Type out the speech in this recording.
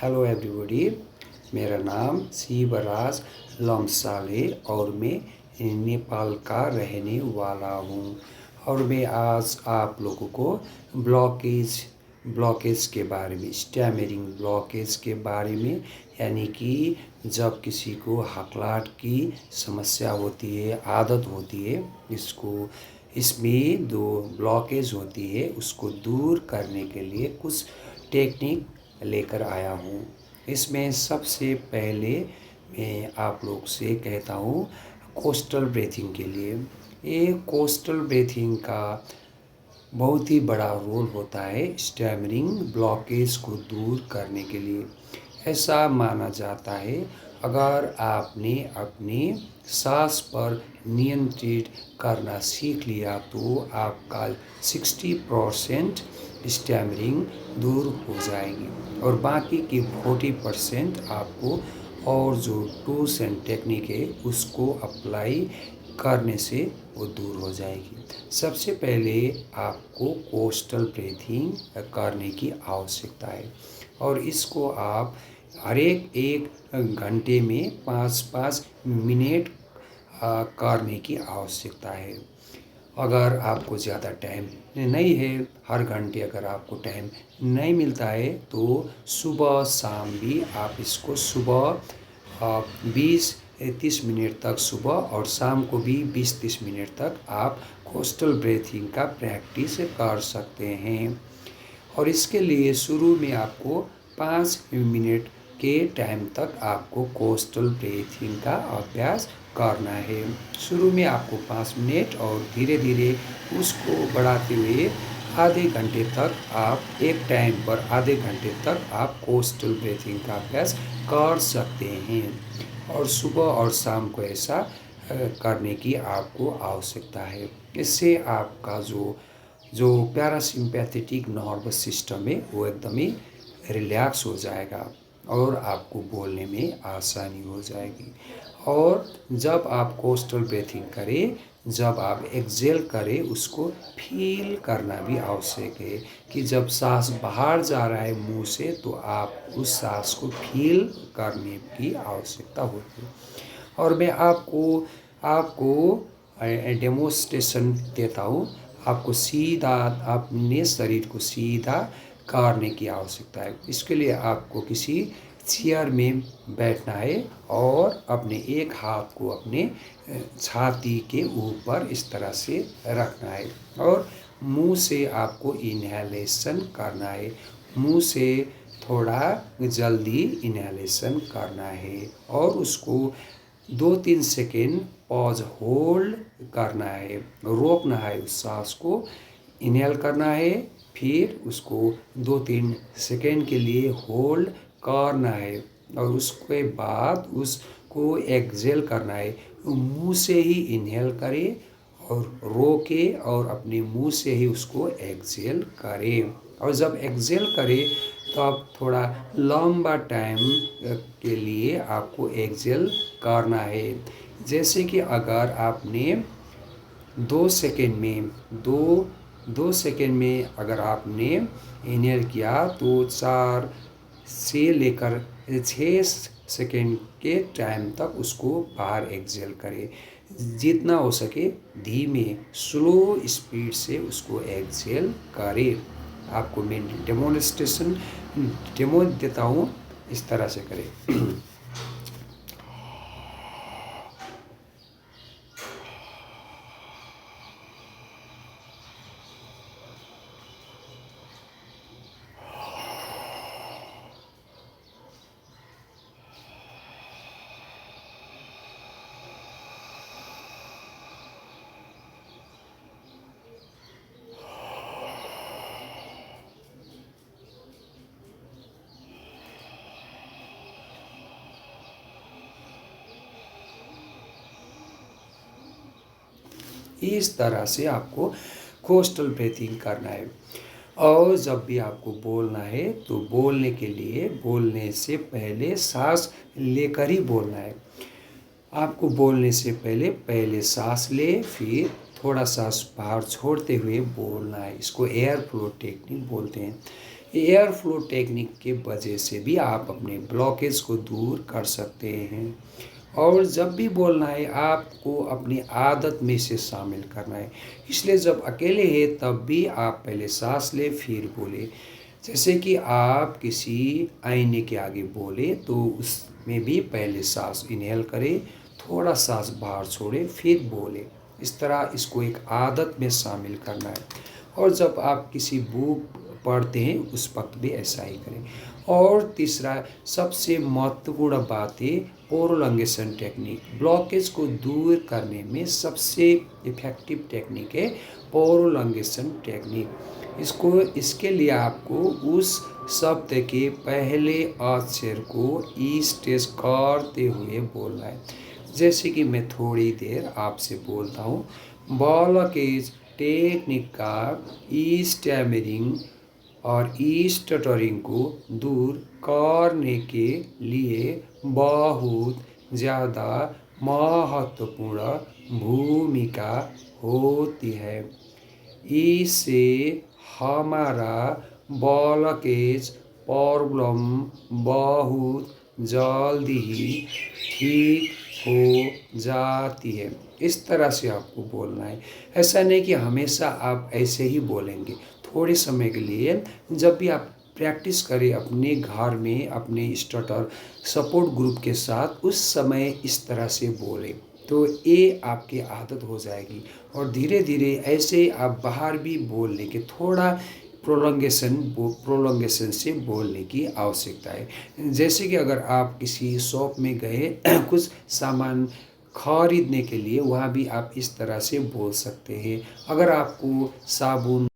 Hello everybody. मेरा नाम शिवराज लम्साले और मैं नेपाल का रहने वाला हूँ। और मैं आज आप लोगों को ब्लॉकेज के बारे में, स्टैमरिंग ब्लॉकेज के बारे में, यानी कि जब किसी को हकलाहट की समस्या होती है, आदत होती है, इसमें जो ब्लॉकेज होती है उसको दूर करने के लिए कुछ टेक्निक लेकर आया हूँ। इसमें सबसे पहले मैं आप लोग से कहता हूँ कोस्टल ब्रीथिंग के लिए। ये कोस्टल ब्रीथिंग का बहुत ही बड़ा रोल होता है स्टैमरिंग ब्लॉकेज को दूर करने के लिए। ऐसा माना जाता है अगर आपने अपने सांस पर नियंत्रित करना सीख लिया तो आपका 60% स्टैमरिंग दूर हो जाएगी और बाकी की 40% आपको और जो टूल्स एंड टेक्निक है उसको अप्लाई करने से वो दूर हो जाएगी। सबसे पहले आपको कोस्टल ब्रीथिंग करने की आवश्यकता है और इसको आप हर एक घंटे में 5-5 मिनट करने की आवश्यकता है। अगर आपको ज़्यादा टाइम नहीं है, हर घंटे अगर आपको टाइम नहीं मिलता है तो सुबह शाम भी आप इसको सुबह 20-30 मिनट तक सुबह और शाम को भी 20-30 मिनट तक आप कोस्टल ब्रीथिंग का प्रैक्टिस कर सकते हैं। और इसके लिए शुरू में आपको 5 मिनट के टाइम तक आपको कोस्टल ब्रीथिंग का अभ्यास करना है। शुरू में आपको 5 मिनट और धीरे धीरे उसको बढ़ाते हुए आधे घंटे तक आप एक टाइम पर आधे घंटे तक आप कोस्टल ब्रीथिंग का अभ्यास कर सकते हैं। और सुबह और शाम को ऐसा करने की आपको आवश्यकता है। इससे आपका जो पैरासिम्पैथेटिक नर्वस सिस्टम है वो एकदम ही रिलैक्स हो जाएगा और आपको बोलने में आसानी हो जाएगी। और जब आप कोस्टल ब्रीथिंग करें, जब आप एक्सेल करें, उसको फील करना भी आवश्यक है कि जब सांस बाहर जा रहा है मुंह से तो आप उस सांस को फील करने की आवश्यकता होती है। और मैं आपको डेमोन्स्ट्रेशन देता हूँ। आपको सीधा अपने शरीर को सीधा करने की आवश्यकता है। इसके लिए आपको किसी चेयर में बैठना है और अपने एक हाथ को अपने छाती के ऊपर इस तरह से रखना है और मुंह से आपको इनहेलेशन करना है। मुंह से थोड़ा जल्दी इनहेलेशन करना है और उसको 2-3 सेकेंड पॉज होल्ड करना है, रोकना है, उस सांस को इनहेल करना है, फिर उसको 2-3 सेकेंड के लिए होल्ड करना है और उसके बाद उसको एक्सेल करना है। मुंह से ही इनहेल करें और रोके और अपने मुंह से ही उसको एक्सेल करें। और जब एक्सेल करें तो आप थोड़ा लंबा टाइम के लिए आपको एक्सेल करना है। जैसे कि अगर आपने 2 सेकेंड में अगर आपने इनहेल किया तो 4 से लेकर 6 सेकेंड के टाइम तक उसको बाहर एक्सेल करें। जितना हो सके धीमे स्लो स्पीड से उसको एक्सेल करें। आपको मैं डेमो देता हूँ, इस तरह से करें। इस तरह से आपको कोस्टल ब्रीथिंग करना है। और जब भी आपको बोलना है तो बोलने के लिए बोलने से पहले सांस लेकर ही बोलना है। आपको बोलने से पहले सांस ले, फिर थोड़ा सांस बाहर छोड़ते हुए बोलना है। इसको एयर फ्लो टेक्निक बोलते हैं। एयर फ्लो टेक्निक के वजह से भी आप अपने ब्लॉकेज को दूर कर सकते हैं। और जब भी बोलना है आपको अपनी आदत में से शामिल करना है। इसलिए जब अकेले हैं तब भी आप पहले सांस लें फिर बोले। जैसे कि आप किसी आईने के आगे बोले तो उसमें भी पहले सांस इनहेल करें, थोड़ा सांस बाहर छोड़ें फिर बोले। इस तरह इसको एक आदत में शामिल करना है। और जब आप किसी बुक पढ़ते हैं उस वक्त भी ऐसा ही करें। और तीसरा सबसे महत्वपूर्ण बात है प्रोलॉन्गेशन टेक्निक। ब्लॉकेज को दूर करने में सबसे इफ़ेक्टिव टेक्निक है प्रोलॉन्गेशन टेक्निक। इसके लिए आपको उस शब्द के पहले अक्षर को स्ट्रेस करते हुए बोलना है। जैसे कि मैं थोड़ी देर आपसे बोलता हूँ, ब्लॉकेज टेक्निक का स्टैमरिंग और स्टटरिंग को दूर करने के लिए बहुत ज़्यादा महत्वपूर्ण भूमिका होती है। इससे हमारा ब्लॉकेज प्रॉब्लम बहुत जल्दी ही ठीक हो जाती है। इस तरह से आपको बोलना है। ऐसा नहीं कि हमेशा आप ऐसे ही बोलेंगे। थोड़े समय के लिए जब भी आप प्रैक्टिस करें अपने घर में अपने स्टटर सपोर्ट ग्रुप के साथ, उस समय इस तरह से बोलें तो ये आपकी आदत हो जाएगी। और धीरे धीरे ऐसे आप बाहर भी बोल लेंगे। थोड़ा प्रोलॉन्गेशन से बोलने की आवश्यकता है। जैसे कि अगर आप किसी शॉप में गए कुछ सामान खरीदने के लिए, वहाँ भी आप इस तरह से बोल सकते हैं। अगर आपको साबुन